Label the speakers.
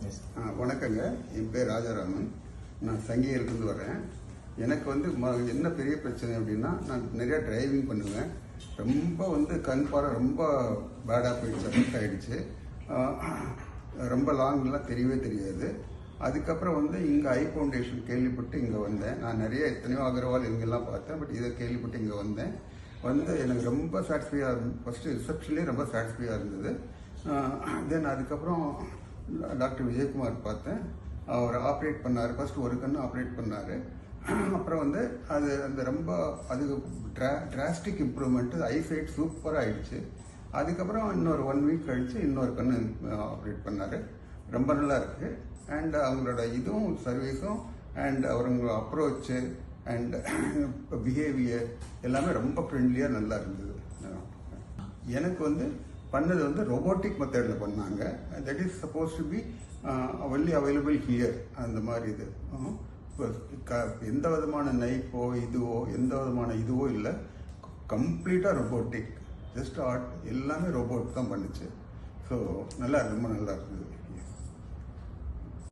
Speaker 1: வணக்கங்க. என் பேர் ராஜாராமன். நான் சங்கியிலிருந்து வரேன். எனக்கு வந்து என்ன பெரிய பிரச்சனை அப்படின்னா, நான் நிறையா டிரைவிங் பண்ணுவேன். ரொம்ப கண் பார்வை ரொம்ப பேடாக போயிடுச்சு, அஃபெக்ட் ஆகிடுச்சு. ரொம்ப லாங்லாம் தெரியவே தெரியாது. அதுக்கப்புறம் இங்கே ஐ ஃபவுண்டேஷன் கேள்விப்பட்டு இங்கே வந்தேன். நான் நிறைய எத்தனையோ அகர்வால் இங்கெல்லாம் பார்த்தேன். பட் இதை கேள்விப்பட்டு இங்கே வந்தேன். எனக்கு ரொம்ப சாட்டிஸ்ஃபையாக ஃபஸ்ட்டு ரிசப்ஷன்லேயே ரொம்ப சாட்டிஸ்ஃபையாக இருந்தது. தென் அதுக்கப்புறம் டாக்டர் விஜயகுமார் பார்த்தேன். அவர் ஆப்ரேட் பண்ணார். ஃபஸ்ட்டு ஒரு கண்ணு ஆப்ரேட் பண்ணார். அப்புறம் அது அந்த ரொம்ப அதுக்கு டிராஸ்டிக் இம்ப்ரூவ்மெண்ட்டு, ஐசைட் சூப்பராக ஆயிடுச்சு. அதுக்கப்புறம் இன்னொரு 1 வீக் கழித்து இன்னொரு கண்ணு ஆப்ரேட் பண்ணார். ரொம்ப நல்லா இருக்குது. அண்ட் அவங்களோட இதுவும் சர்வீஸும் அண்ட் அவங்களோட அப்ரோச்சு அண்ட் பிஹேவியர் எல்லாமே ரொம்ப ஃப்ரெண்ட்லியாக நல்லா இருந்தது. எனக்கு பண்ணது ரோபோட்டிக் மெத்தடில் பண்ணாங்க. That is suppose to be only available here. அந்த மாதிரி இது எந்த விதமான நைஃபோ எந்த விதமான இதுவோ இல்லை. கம்ப்ளீட்டாக ரோபோட்டிக், ஜஸ்ட் ஆர்ட், எல்லாமே ரோபோட் தான் பண்ணுச்சு. ஸோ ரொம்ப நல்லா இருந்தது.